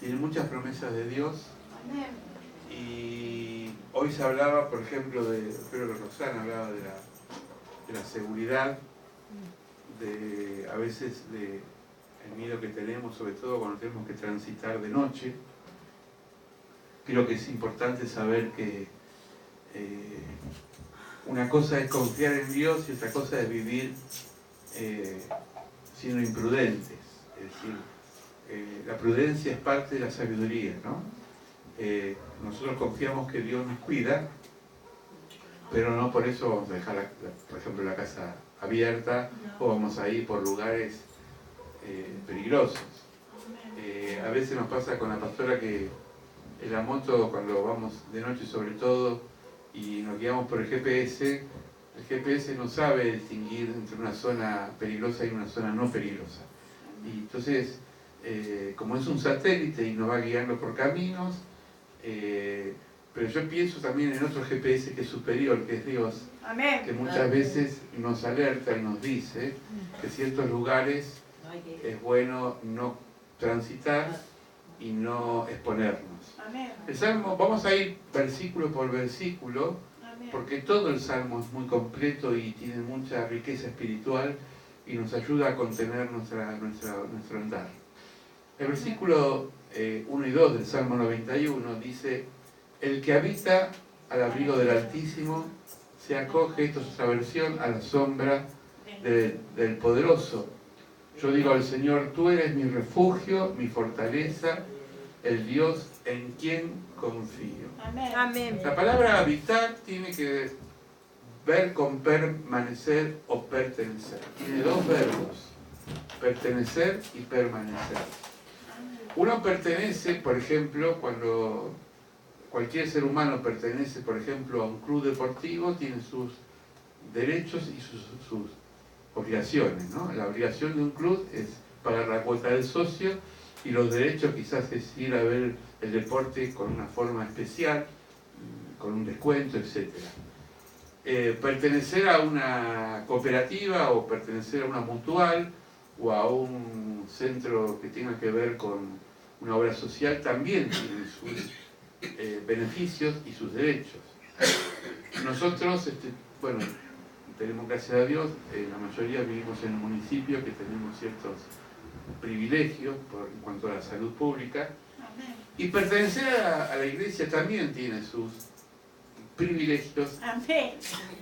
tiene muchas promesas de Dios. Amén. Y hoy se hablaba, por ejemplo, creo que Rosana hablaba de la seguridad, a veces el miedo que tenemos, sobre todo cuando tenemos que transitar de noche. Creo que es importante saber que una cosa es confiar en Dios y otra cosa es vivir siendo imprudentes. Es decir, la prudencia es parte de la sabiduría, ¿no? Nosotros confiamos que Dios nos cuida, pero no por eso vamos a dejar, por ejemplo, la casa abierta o vamos a ir por lugares peligrosos. A veces nos pasa con la pastora que en la moto, cuando vamos de noche sobre todo y nos guiamos por el GPS no sabe distinguir entre una zona peligrosa y una zona no peligrosa. Y entonces, como es un satélite y nos va guiando por caminos, pero yo pienso también en otro GPS que es superior, que es Dios, Amén. que muchas veces nos alerta y nos dice que ciertos lugares es bueno no transitar y no exponernos. Amén. El Salmo, vamos a ir versículo por versículo, Amén. porque todo el Salmo es muy completo y tiene mucha riqueza espiritual y nos ayuda a contener nuestro andar. El versículo 1 y 2 del Salmo 91 dice: el que habita al abrigo del Altísimo se acoge, esto es otra versión, a la sombra del Poderoso. Yo digo al Señor, tú eres mi refugio, mi fortaleza, el Dios en quien confío. Amén. Amén. La palabra habitar tiene que ver con permanecer o pertenecer. Tiene dos verbos, pertenecer y permanecer. Uno pertenece, por ejemplo, cuando cualquier ser humano pertenece, por ejemplo, a un club deportivo, tiene sus derechos y sus obligaciones, ¿no? La obligación de un club es pagar la cuota del socio y los derechos quizás es ir a ver el deporte con una forma especial, con un descuento, etc. Pertenecer a una cooperativa o pertenecer a una mutual o a un centro que tenga que ver con una obra social también tiene sus beneficios y sus derechos. Nosotros, bueno, tenemos, gracias a Dios, la mayoría vivimos en un municipio que tenemos ciertos privilegios en cuanto a la salud pública. Amén. Y pertenecer a la iglesia también tiene sus privilegios Amén.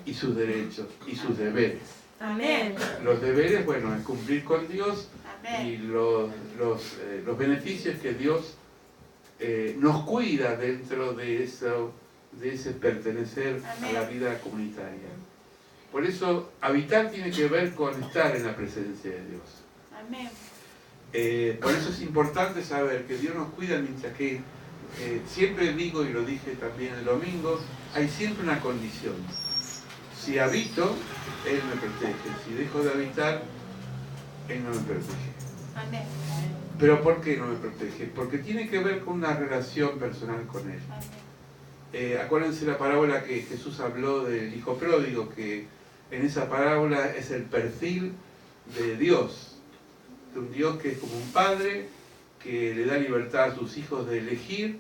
y sus derechos y sus deberes. Amén. Los deberes, bueno, es cumplir con Dios Amén. y los beneficios que Dios nos cuida dentro de ese pertenecer a la vida comunitaria. Por eso, habitar tiene que ver con estar en la presencia de Dios. Amén. Por eso es importante saber que Dios nos cuida, mientras que siempre digo, y lo dije también el domingo, hay siempre una condición. Si habito, Él me protege. Si dejo de habitar, Él no me protege. Amén. ¿Pero por qué no me protege? Porque tiene que ver con una relación personal con Él. Acuérdense la parábola que Jesús habló del hijo pródigo, que en esa parábola es el perfil de Dios, de un Dios que es como un padre, que le da libertad a sus hijos de elegir,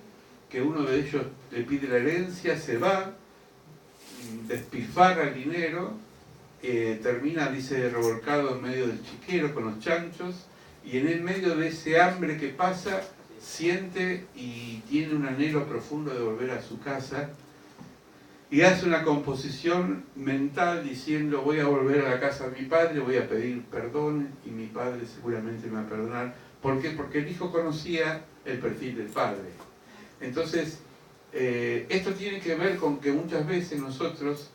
que uno de ellos le pide la herencia, se va, despilfarra el dinero, termina, dice, revolcado en medio del chiquero con los chanchos, y en el medio de ese hambre que pasa, siente y tiene un anhelo profundo de volver a su casa, y hace una composición mental diciendo: voy a volver a la casa de mi padre, voy a pedir perdón y mi padre seguramente me va a perdonar. ¿Por qué? Porque el hijo conocía el perfil del padre. Entonces, esto tiene que ver con que muchas veces nosotros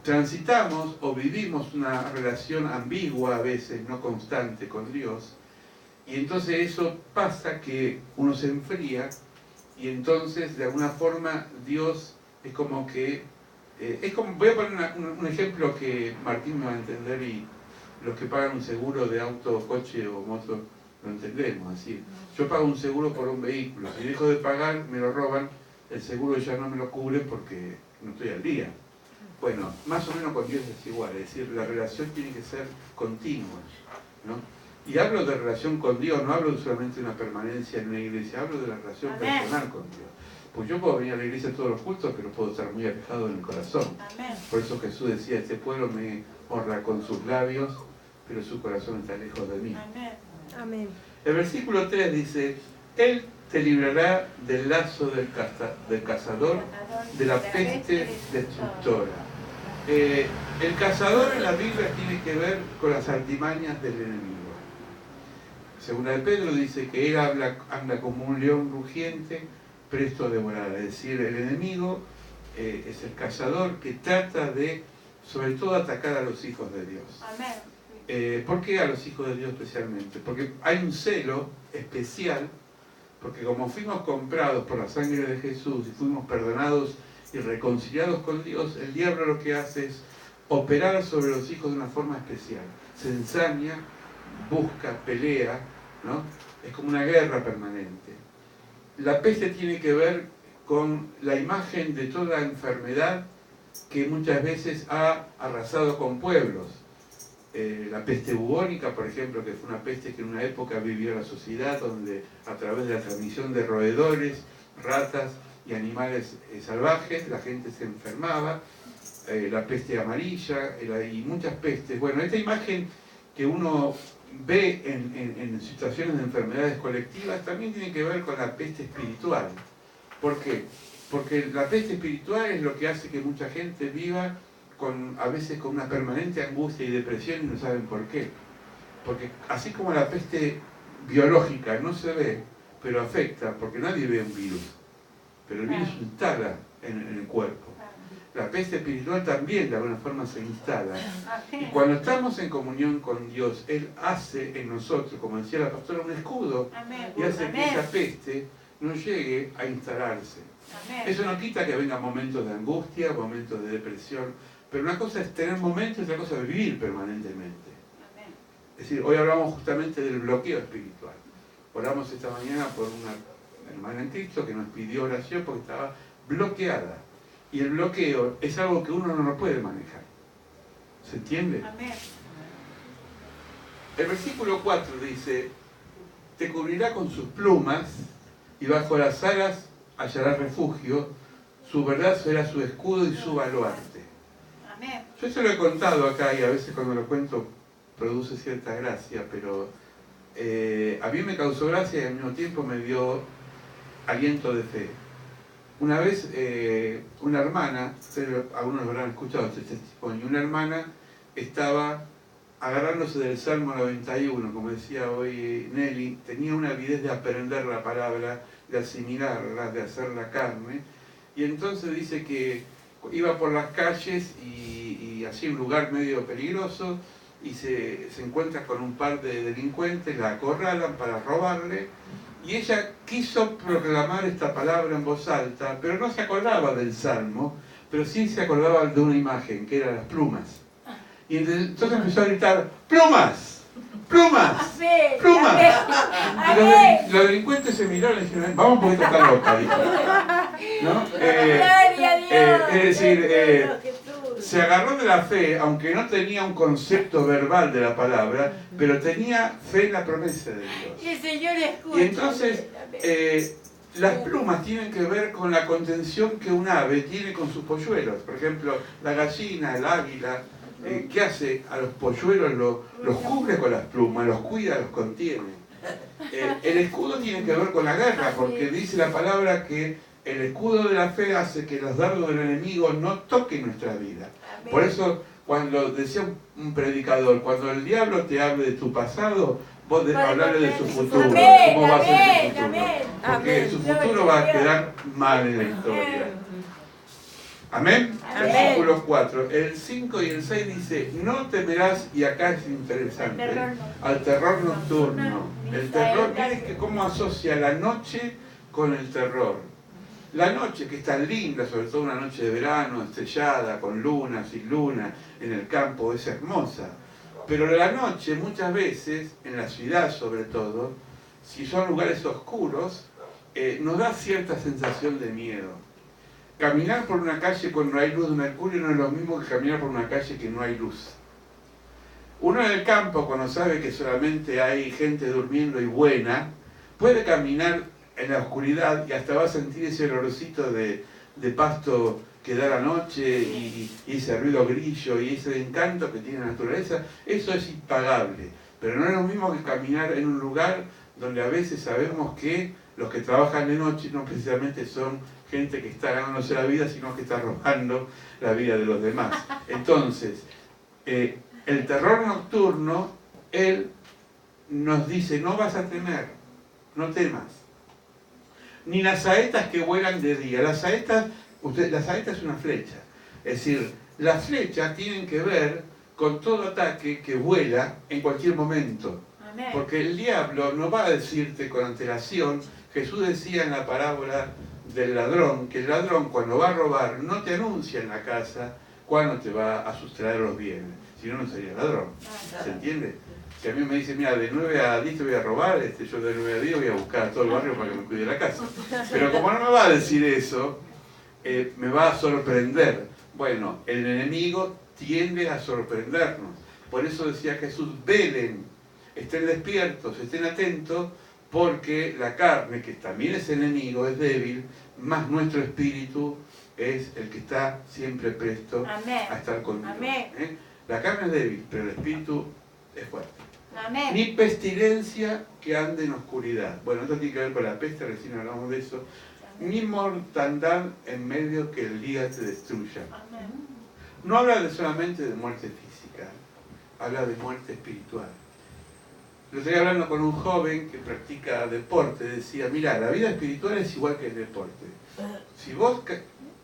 transitamos o vivimos una relación ambigua, a veces no constante, con Dios, y entonces eso pasa que uno se enfría y entonces de alguna forma Dios es como que voy a poner un ejemplo que Martín me va a entender, y los que pagan un seguro de auto, coche o moto lo entendemos. Es decir, yo pago un seguro por un vehículo, si dejo de pagar me lo roban, el seguro ya no me lo cubre porque no estoy al día. Bueno, más o menos con Dios es igual, es decir, la relación tiene que ser continua, ¿no? Y hablo de relación con Dios, no hablo solamente de una permanencia en una iglesia, hablo de la relación personal con Dios. Pues yo puedo venir a la iglesia todos los cultos, pero puedo estar muy alejado en el corazón. Por eso Jesús decía, este pueblo me honra con sus labios, pero su corazón está lejos de mí. Amén. El versículo 3 dice, Él te librará del lazo del cazador, de la peste destructora. El cazador en la Biblia tiene que ver con las artimañas del enemigo. Según el Pedro dice que él anda como un león rugiente, presto a devorar. Es decir, el enemigo es el cazador que trata de, sobre todo, atacar a los hijos de Dios. ¿Por qué a los hijos de Dios especialmente? Porque hay un celo especial, porque como fuimos comprados por la sangre de Jesús y fuimos perdonados y reconciliados con Dios, el diablo lo que hace es operar sobre los hijos de una forma especial. Se ensaña, busca, pelea, ¿no? Es como una guerra permanente. La peste tiene que ver con la imagen de toda enfermedad que muchas veces ha arrasado con pueblos. La peste bubónica, por ejemplo, que fue una peste que en una época vivió la sociedad, donde a través de la transmisión de roedores, ratas y animales salvajes, la gente se enfermaba. La peste amarilla y muchas pestes. Bueno, esta imagen que uno ve en situaciones de enfermedades colectivas también tiene que ver con la peste espiritual. ¿Por qué? Porque la peste espiritual es lo que hace que mucha gente viva a veces con una permanente angustia y depresión y no saben por qué. Porque así como la peste biológica no se ve, pero afecta, porque nadie ve un virus, pero el virus se instala en el cuerpo. La peste espiritual también de alguna forma se instala. Y cuando estamos en comunión con Dios, Él hace en nosotros, como decía la pastora, un escudo y hace que esa peste no llegue a instalarse. Eso no quita que vengan momentos de angustia, momentos de depresión, pero una cosa es tener momentos y otra cosa es vivir permanentemente. Es decir, hoy hablamos justamente del bloqueo espiritual. Oramos esta mañana por una hermana en Cristo que nos pidió oración porque estaba bloqueada. Y el bloqueo es algo que uno no lo puede manejar. ¿Se entiende? Amén. El versículo 4 dice, te cubrirá con sus plumas y bajo las alas hallará refugio, su verdad será su escudo y su baluarte. Amén. Yo eso lo he contado acá y a veces cuando lo cuento produce cierta gracia, pero a mí me causó gracia y al mismo tiempo me dio aliento de fe. Una vez una hermana, algunos lo habrán escuchado este testimonio, una hermana estaba agarrándose del Salmo 91, como decía hoy Nelly, tenía una avidez de aprender la palabra, de asimilarla, de hacerla carne, y entonces dice que iba por las calles y hacía un lugar medio peligroso, y se encuentra con un par de delincuentes, la acorralan para robarle, y ella quiso proclamar esta palabra en voz alta, pero no se acordaba del Salmo, pero sí se acordaba de una imagen, que eran las plumas. Y entonces empezó a gritar, ¡plumas! ¡Plumas! ¡Plumas! Y los delincuentes se miraron y dijeron, vamos un poquito tan loca, dijo. ¿No? Es decir, se agarró de la fe, aunque no tenía un concepto verbal de la palabra, pero tenía fe en la promesa de Dios. Y el Señor escucha. Y entonces, las plumas tienen que ver con la contención que un ave tiene con sus polluelos. Por ejemplo, la gallina, el águila, ¿qué hace? A los polluelos los cubre con las plumas, los cuida, los contiene. El escudo tiene que ver con la guerra, porque dice la palabra que el escudo de la fe hace que los dardos del enemigo no toquen nuestra vida. Por eso, cuando decía un predicador, cuando el diablo te hable de tu pasado, vos hablarle de su futuro. ¿Cómo va a ser su futuro? Porque su futuro va a quedar mal en la historia. Amén. Versículo 4. El 5 y el 6 dice, no temerás, y acá es interesante, al terror nocturno. El terror, miren que cómo asocia la noche con el terror. La noche, que es tan linda, sobre todo una noche de verano, estrellada, con luna, sin luna, en el campo, es hermosa. Pero la noche, muchas veces, en la ciudad sobre todo, si son lugares oscuros, nos da cierta sensación de miedo. Caminar por una calle cuando no hay luz de mercurio no es lo mismo que caminar por una calle que no hay luz. Uno en el campo, cuando sabe que solamente hay gente durmiendo y buena, puede caminar en la oscuridad y hasta va a sentir ese olorcito de pasto que da la noche y ese ruido grillo y ese encanto que tiene la naturaleza. Eso es impagable, pero no es lo mismo que caminar en un lugar donde a veces sabemos que los que trabajan de noche no precisamente son gente que está ganándose la vida, sino que está robando la vida de los demás. Entonces, el terror nocturno, él nos dice, no vas a temer, no temas. Ni las saetas que vuelan de día. La saeta es una flecha. Es decir, las flechas tienen que ver con todo ataque que vuela en cualquier momento. Amén. Porque el diablo no va a decirte con antelación. Jesús decía en la parábola del ladrón, que el ladrón cuando va a robar no te anuncia en la casa cuándo te va a sustraer los bienes. Si no, no sería ladrón. ¿Se entiende? Si a mí me dicen, mira, de 9 a 10 te voy a robar, yo de 9 a 10 voy a buscar a todo el barrio para que me cuide la casa. Pero como no me va a decir eso, me va a sorprender. Bueno, el enemigo tiende a sorprendernos. Por eso decía Jesús, velen, estén despiertos, estén atentos, porque la carne, que también es enemigo, es débil, más nuestro espíritu es el que está siempre presto a estar con Dios. La carne es débil, pero el espíritu es fuerte. Amén. Ni pestilencia que ande en oscuridad. Bueno, esto tiene que ver con la peste, recién hablamos de eso. Ni mortandad en medio que el día te destruya. Amén. No habla solamente de muerte física, habla de muerte espiritual. Yo estoy hablando con un joven que practica deporte, decía, mira, la vida espiritual es igual que el deporte. Si vos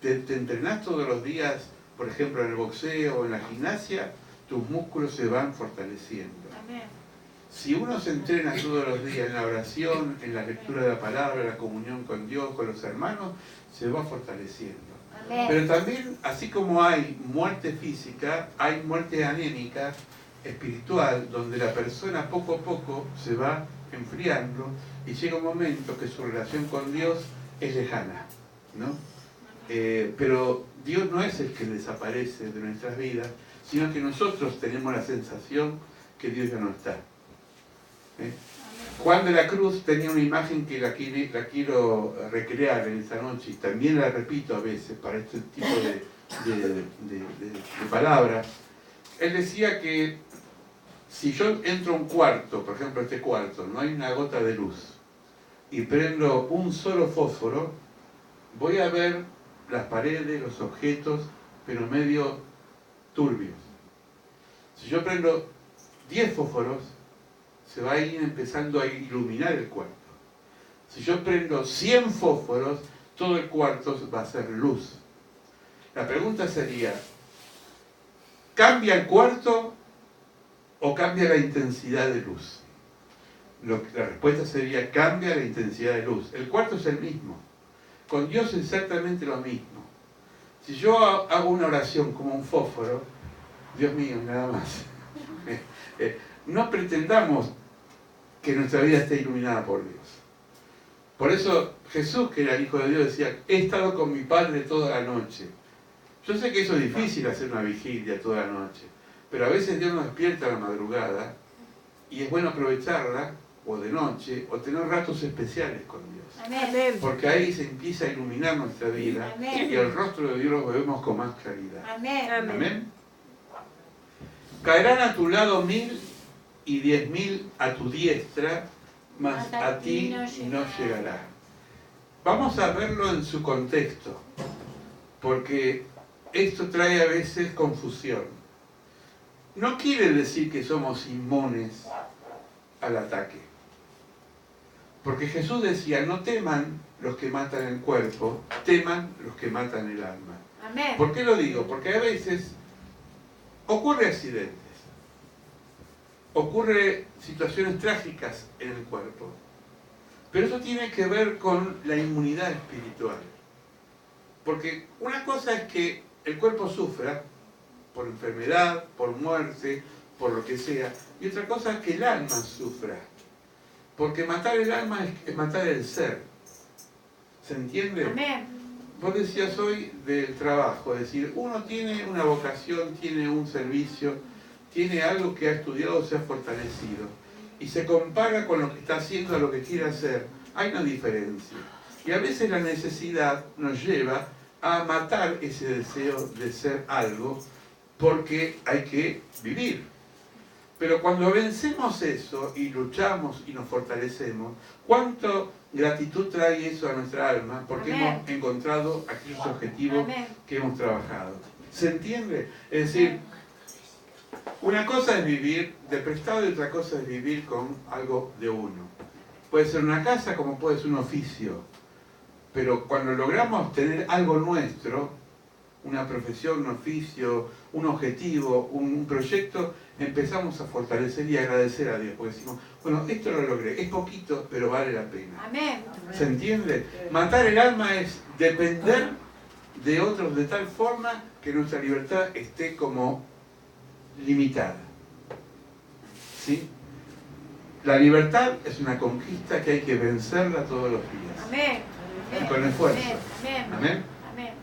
te entrenás todos los días, por ejemplo en el boxeo o en la gimnasia, tus músculos se van fortaleciendo. Amén. Si uno se entrena todos los días en la oración, en la lectura de la palabra, en la comunión con Dios, con los hermanos, se va fortaleciendo. Amén. Pero también, así como hay muerte física, hay muerte anémica, espiritual, donde la persona poco a poco se va enfriando y llega un momento que su relación con Dios es lejana, ¿no? Pero Dios no es el que desaparece de nuestras vidas, sino que nosotros tenemos la sensación que Dios ya no está. Juan de la Cruz tenía una imagen que la quiero recrear en esta noche y también la repito a veces para este tipo de palabras. Él decía que si yo entro a un cuarto, por ejemplo este cuarto, no hay una gota de luz y prendo un solo fósforo, voy a ver las paredes, los objetos, pero medio turbios. Si yo prendo 10 fósforos, se va a ir empezando a iluminar el cuarto. Si yo prendo 100 fósforos, todo el cuarto va a ser luz. La pregunta sería, ¿cambia el cuarto o cambia la intensidad de luz? La respuesta sería, cambia la intensidad de luz. El cuarto es el mismo. Con Dios es exactamente lo mismo. Si yo hago una oración como un fósforo, Dios mío, nada más. No pretendamos que nuestra vida esté iluminada por Dios. Por eso Jesús, que era el Hijo de Dios, decía, he estado con mi Padre toda la noche. Yo sé que eso es difícil hacer una vigilia toda la noche, pero a veces Dios nos despierta a la madrugada y es bueno aprovecharla, o de noche, o tener ratos especiales con Dios. Amén. Porque ahí se empieza a iluminar nuestra vida. Amén. Y el rostro de Dios lo vemos con más claridad. Amén. Amén. Caerán a tu lado 1000 y 10.000 a tu diestra, mas a ti no llegará. Vamos a verlo en su contexto, porque esto trae a veces confusión. No quiere decir que somos inmunes al ataque. Porque Jesús decía, no teman los que matan el cuerpo, teman los que matan el alma. Amén. ¿Por qué lo digo? Porque a veces ocurre accidentes, ocurre situaciones trágicas en el cuerpo, pero eso tiene que ver con la inmunidad espiritual. Porque una cosa es que el cuerpo sufra por enfermedad, por muerte, por lo que sea, y otra cosa es que el alma sufra. Porque matar el alma es matar el ser. ¿Se entiende? Amén. Vos decías hoy del trabajo, es decir, uno tiene una vocación, tiene un servicio, tiene algo que ha estudiado, se ha fortalecido, y se compara con lo que está haciendo a lo que quiere hacer, hay una diferencia. Y a veces la necesidad nos lleva a matar ese deseo de ser algo porque hay que vivir. Pero cuando vencemos eso y luchamos y nos fortalecemos, ¿cuánto gratitud trae eso a nuestra alma? Porque hemos encontrado aquellos objetivos que hemos trabajado. ¿Se entiende? Es decir, una cosa es vivir de prestado y otra cosa es vivir con algo de uno. Puede ser una casa como puede ser un oficio. Pero cuando logramos tener algo nuestro, una profesión, un oficio, un objetivo, un proyecto, empezamos a fortalecer y agradecer a Dios. Porque decimos, bueno, esto lo logré, es poquito, pero vale la pena. Amén. ¿Se entiende? Matar el alma es depender de otros de tal forma que nuestra libertad esté como limitada. ¿Sí? La libertad es una conquista que hay que vencerla todos los días. Amén. Y con esfuerzo. Amén. Amén. Amén.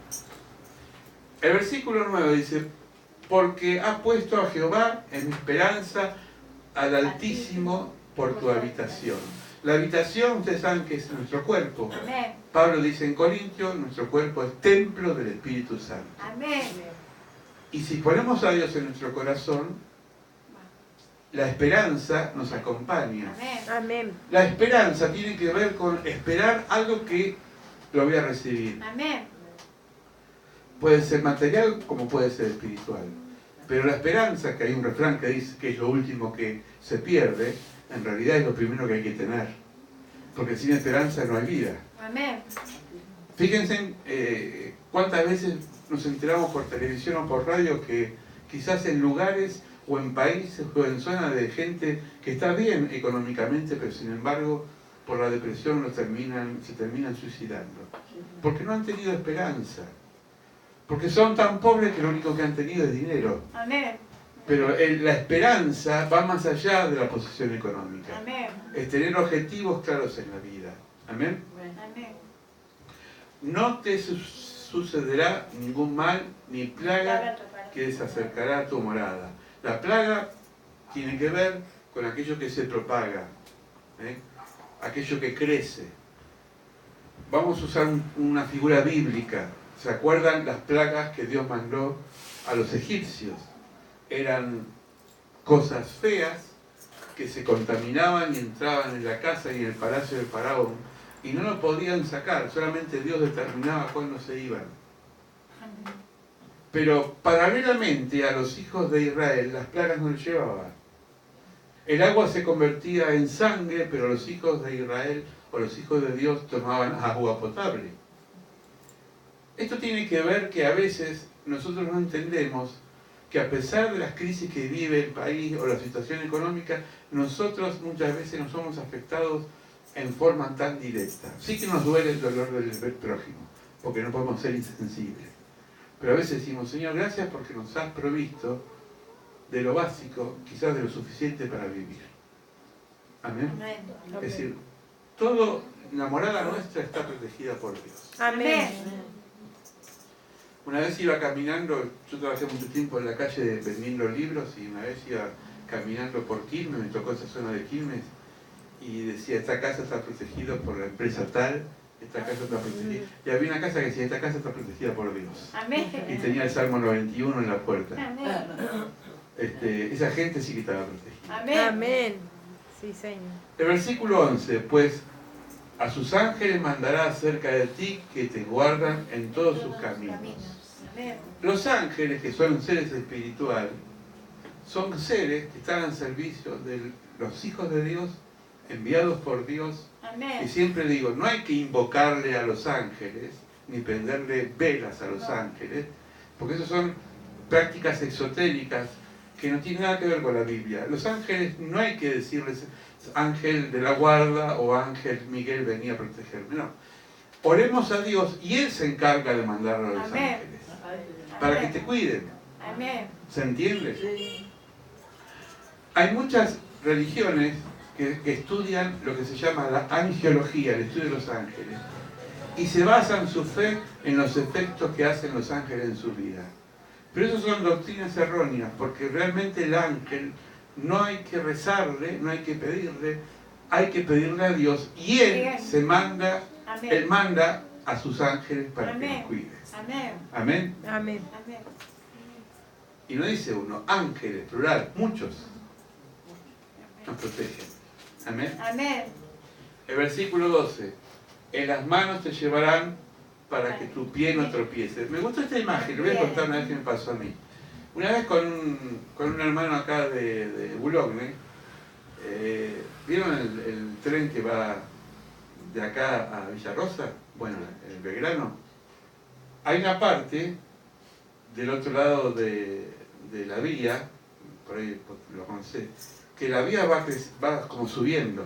El versículo 9 dice, porque has puesto a Jehová en esperanza al Altísimo por tu habitación. La habitación, ustedes saben que es nuestro cuerpo. Amén. Pablo dice en Corintios, nuestro cuerpo es templo del Espíritu Santo. Amén. Y si ponemos a Dios en nuestro corazón, la esperanza nos acompaña. Amén. La esperanza tiene que ver con esperar algo que lo voy a recibir. Amén. Puede ser material como puede ser espiritual. Pero la esperanza, que hay un refrán que dice que es lo último que se pierde, en realidad es lo primero que hay que tener. Porque sin esperanza no hay vida. Amén. Fíjense cuántas veces nos enteramos por televisión o por radio que quizás en lugares o en países o en zonas de gente que está bien económicamente, pero sin embargo por la depresión se terminan suicidando. Porque no han tenido esperanza. Porque son tan pobres que lo único que han tenido es dinero. Amén. Pero la esperanza va más allá de la posición económica. Amén. Es tener objetivos claros en la vida. Amén. Amén. No te sucederá ningún mal ni plaga que se acercará a tu morada. La plaga tiene que ver con aquello que se propaga, aquello que crece. Vamos a usar una figura bíblica. ¿Se acuerdan las plagas que Dios mandó a los egipcios? Eran cosas feas que se contaminaban y entraban en la casa y en el palacio del faraón y no lo podían sacar, solamente Dios determinaba cuándo se iban. Pero paralelamente a los hijos de Israel las plagas no les llevaban. El agua se convertía en sangre, pero los hijos de Israel o los hijos de Dios tomaban agua potable. Esto tiene que ver que a veces nosotros no entendemos que a pesar de las crisis que vive el país o la situación económica, nosotros muchas veces no somos afectados en forma tan directa. Sí que nos duele el dolor del prójimo, porque no podemos ser insensibles. Pero a veces decimos, Señor, gracias porque nos has provisto de lo básico, quizás de lo suficiente para vivir. Amén. Es decir, todo, la morada nuestra está protegida por Dios. Amén. Una vez iba caminando, yo trabajé mucho tiempo en la calle vendiendo libros y una vez iba caminando por Quilmes, me tocó esa zona de Quilmes y decía, esta casa está protegida por la empresa tal, esta casa está protegida. Y había una casa que decía, esta casa está protegida por Dios. Amén. Y tenía el Salmo 91 en la puerta. Amén. Esa gente sí que estaba protegida. Amén. Amén. Sí, Señor. El versículo 11, pues a sus ángeles mandará acerca de ti que te guardan en todos sus caminos. Amén. Los ángeles, que son seres espirituales, son seres que están al servicio de los hijos de Dios, enviados por Dios. Y Amén. siempre digo, no hay que invocarle a los ángeles, ni prenderle velas a los ángeles, porque eso son prácticas exotéricas que no tienen nada que ver con la Biblia. Los ángeles no hay que decirles, ángel de la guarda o ángel Miguel venía a protegerme, no. Oremos a Dios y Él se encarga de mandarlo a los Amén. ángeles, para que te cuiden. Amén. ¿Se entiende? Hay muchas religiones que estudian lo que se llama la angelología, el estudio de los ángeles, y se basan su fe en los efectos que hacen los ángeles en su vida. Pero eso son doctrinas erróneas, porque realmente el ángel no hay que rezarle, no hay que pedirle a Dios, y Él se manda, Amén. Él manda a sus ángeles para que nos cuiden. Amén. Amén. Amén. Amén. Y no dice uno, ángeles, plural, muchos nos protegen. Amén. Amén. El versículo 12, en las manos te llevarán para que tu pie no tropiece. Me gusta esta imagen, le voy a contar una vez que me pasó a mí. Una vez con un hermano acá de Boulogne, ¿vieron el tren que va de acá a Villarosa? Bueno, el Belgrano. Hay una parte del otro lado de la vía, por ahí lo conocés, que la vía va como subiendo,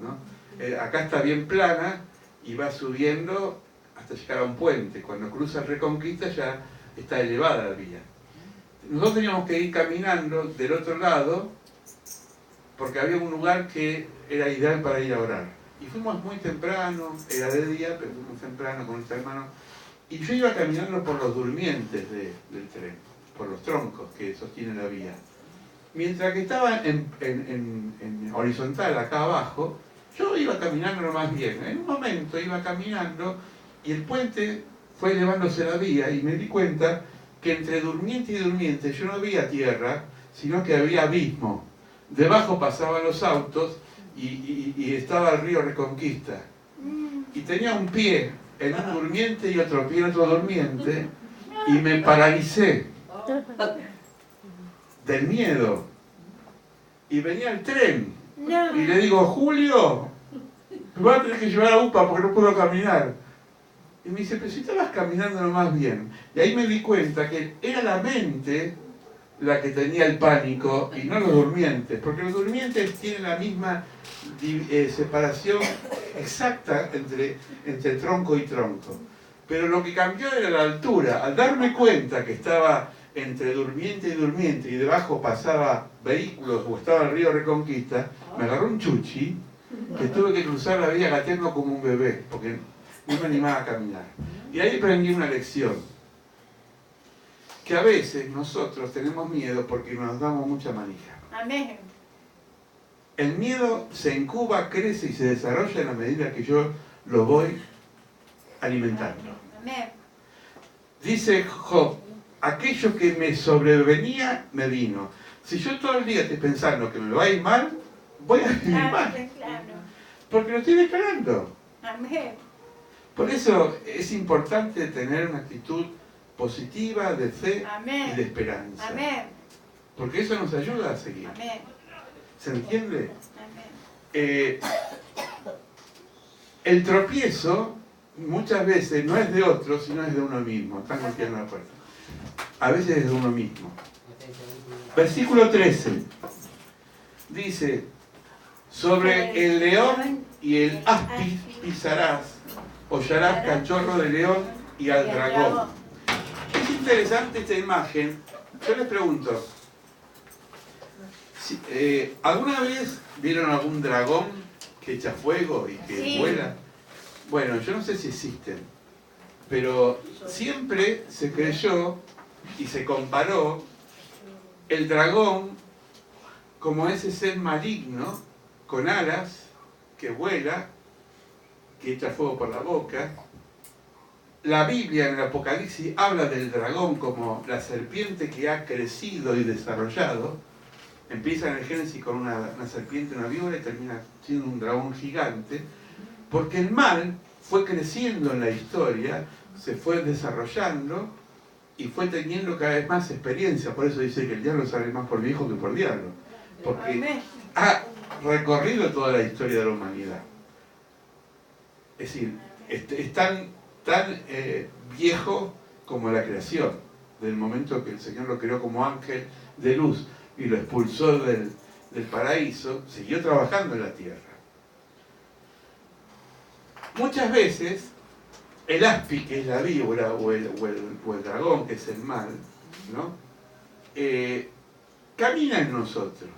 ¿no? Acá está bien plana y va subiendo hasta llegar a un puente. Cuando cruza Reconquista ya está elevada la vía. Nosotros teníamos que ir caminando del otro lado porque había un lugar que era ideal para ir a orar. Y fuimos muy temprano, era de día, pero fuimos temprano con este hermano. Y yo iba caminando por los durmientes del tren, por los troncos que sostienen la vía. Mientras que estaba en horizontal acá abajo, yo iba caminando lo más bien. En un momento iba caminando y el puente fue elevándose la vía y me di cuenta que entre durmiente y durmiente yo no había tierra, sino que había abismo. Debajo pasaban los autos y estaba el río Reconquista. Y tenía un pie en un durmiente y otro pie en otro durmiente y me paralicé del miedo. Y venía el tren y le digo, Julio, me vas a tener que llevar a UPA porque no puedo caminar. Y me dice, pero si estabas caminando lo más bien. Y ahí me di cuenta que era la mente la que tenía el pánico y no los durmientes, porque los durmientes tienen la misma separación exacta entre tronco y tronco. Pero lo que cambió era la altura. Al darme cuenta que estaba entre durmiente y durmiente y debajo pasaba vehículos o estaba el río Reconquista, me agarró un chuchi que tuve que cruzar la vía gateando como un bebé, porque no me animaba a caminar. Y ahí aprendí una lección. Que a veces nosotros tenemos miedo porque nos damos mucha manija. Amén. El miedo se incuba, crece y se desarrolla en la medida que yo lo voy alimentando. Amén. Dice Job, aquello que me sobrevenía me vino. Si yo todo el día estoy pensando que me va a ir mal, voy a vivir mal. Claro. Porque lo estoy declarando. Amén. Por eso es importante tener una actitud positiva, de fe Amén. y de esperanza. Amén. Porque eso nos ayuda a seguir. Amén. ¿Se entiende? Amén. El tropiezo muchas veces no es de otro, sino es de uno mismo. Están golpeando la puerta. A veces es de uno mismo. Versículo 13. Dice, sobre el león y el áspid pisarás, hollarás cachorro de león y al dragón. Es interesante esta imagen. Yo les pregunto, ¿alguna vez vieron algún dragón que echa fuego y que vuela? Bueno, yo no sé si existen, pero siempre se creyó y se comparó el dragón como ese ser maligno con alas que vuela, que echa fuego por la boca. La Biblia en el Apocalipsis habla del dragón como la serpiente que ha crecido y desarrollado. Empieza en el Génesis con una serpiente, una víbora, y termina siendo un dragón gigante, porque el mal fue creciendo en la historia, se fue desarrollando y fue teniendo cada vez más experiencia. Por eso dice que el diablo sale más por viejo que por diablo, porque ha recorrido toda la historia de la humanidad. Es decir, es tan viejo como la creación, del momento que el Señor lo creó como ángel de luz y lo expulsó del paraíso, siguió trabajando en la tierra. Muchas veces el áspid, que es la víbora, o el dragón, que es el mal, ¿no? Camina en nosotros.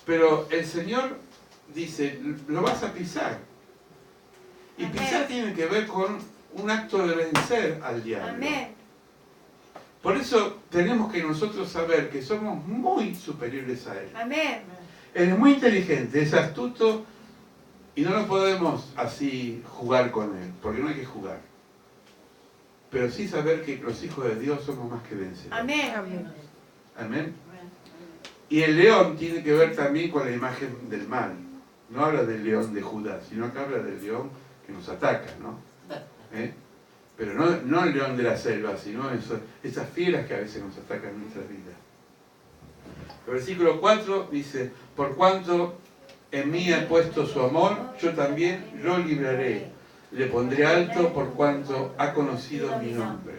Pero el Señor dice, lo vas a pisar. Y pisar tiene que ver con un acto de vencer al diablo. Amén. Por eso tenemos que nosotros saber que somos muy superiores a Él. Amén. Él es muy inteligente, es astuto y no lo podemos así jugar con Él, porque no hay que jugar. Pero sí saber que los hijos de Dios somos más que vencedores. Amén. Amén. Amén. Y el león tiene que ver también con la imagen del mal. No habla del león de Judá, sino que habla del león que nos ataca, ¿no? Pero no el león de la selva, sino esas fieras que a veces nos atacan en nuestras vidas. El versículo 4 dice, por cuanto en mí ha puesto su amor, yo también lo libraré. Le pondré alto por cuanto ha conocido mi nombre.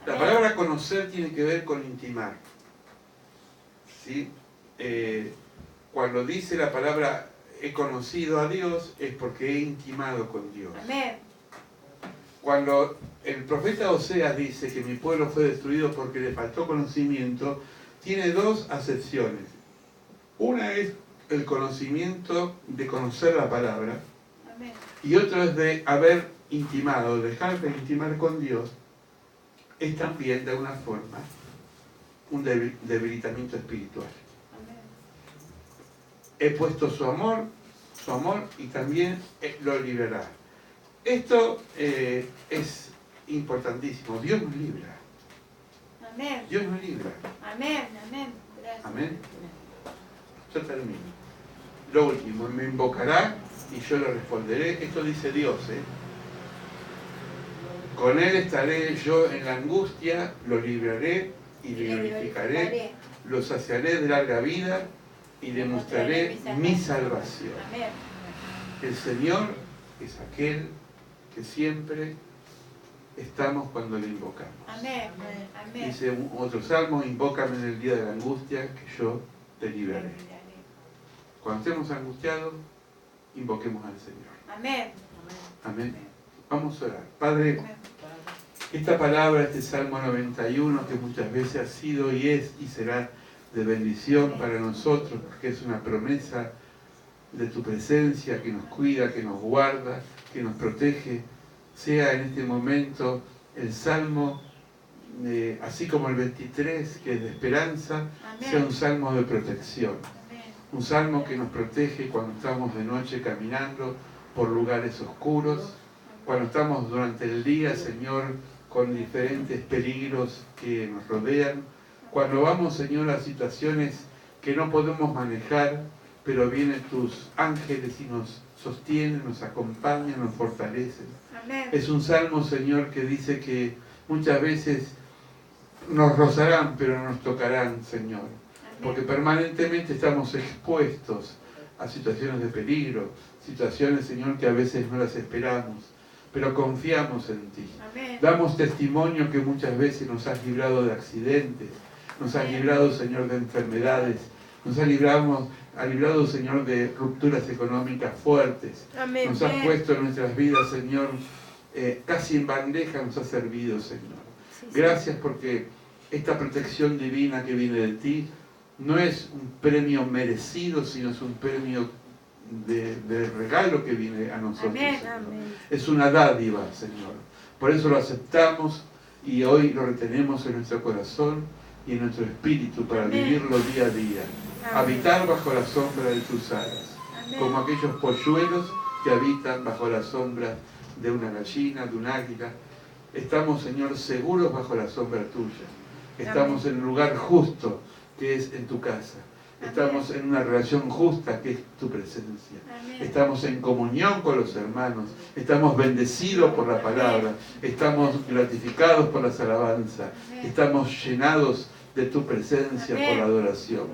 La palabra conocer tiene que ver con intimar. ¿Sí? Cuando dice la palabra he conocido a Dios es porque he intimado con Dios. Amén. Cuando el profeta Oseas dice que mi pueblo fue destruido porque le faltó conocimiento, tiene dos acepciones. Una es el conocimiento de conocer la palabra Amén. y otra es de haber intimado, dejar de intimar con Dios. Es también de alguna forma un debilitamiento espiritual. Amén. He puesto su amor y también lo liberará. Esto es importantísimo. Dios nos libra. Amén. Dios nos libra. Amén. Amén. Gracias. Amén. Yo termino. Lo último, me invocará y yo le responderé. Esto dice Dios. Con Él estaré yo en la angustia, lo libraré y le glorificaré, lo saciaré de larga vida y le mostraré mi salvación. Amén. El Señor es aquel que siempre estamos cuando le invocamos. Amén. Amén. Dice otro salmo, invócame en el día de la angustia, que yo te libraré. Cuando estemos angustiados, invoquemos al Señor. Amén. Amén. Vamos a orar. Padre, Amén. esta palabra, este Salmo 91, que muchas veces ha sido y es y será de bendición para nosotros, porque es una promesa de tu presencia que nos cuida, que nos guarda, que nos protege, sea en este momento el Salmo, así como el 23, que es de esperanza, Amén. sea un Salmo de protección. Amén. Un Salmo que nos protege cuando estamos de noche caminando por lugares oscuros, cuando estamos durante el día, Señor, con diferentes peligros que nos rodean, cuando vamos, Señor, a situaciones que no podemos manejar, pero vienen tus ángeles y nos sostienen, nos acompañan, nos fortalecen. Amén. Es un salmo, Señor, que dice que muchas veces nos rozarán, pero no nos tocarán, Señor. Porque permanentemente estamos expuestos a situaciones de peligro, situaciones, Señor, que a veces no las esperamos, pero confiamos en ti. Amén. Damos testimonio que muchas veces nos has librado de accidentes, nos has librado, Señor, de enfermedades, nos has librado, Señor, de rupturas económicas fuertes. Amén. Nos has puesto en nuestras vidas, Señor, casi en bandeja nos has servido, Señor. Sí, sí. Gracias porque esta protección divina que viene de ti no es un premio merecido, sino es un premio de regalo que viene a nosotros, Amén. Señor. Amén. Es una dádiva, Señor. Por eso lo aceptamos y hoy lo retenemos en nuestro corazón y en nuestro espíritu para Amén. vivirlo día a día. Amén. Habitar bajo la sombra de tus alas, Amén. como aquellos polluelos que habitan bajo la sombra de una gallina, de un águila. Estamos, Señor, seguros bajo la sombra tuya. Estamos en un lugar justo, que es en tu casa. Estamos en una relación justa, que es tu presencia. Amén. Estamos en comunión con los hermanos. Estamos bendecidos por la palabra. Estamos gratificados por las alabanzas. Estamos llenados de tu presencia por la adoración.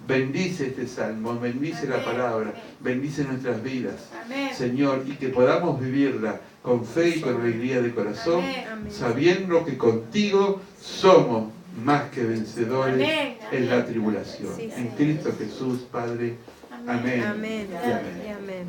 Bendice este salmo, bendice la palabra, bendice nuestras vidas, Amén. Señor, y que podamos vivirla con fe y con alegría de corazón, Amén. sabiendo que contigo somos más que vencedores Amén. en la tribulación. Sí, En sí. Cristo Jesús, Padre. Amén. Amén. Y amén. Y amén.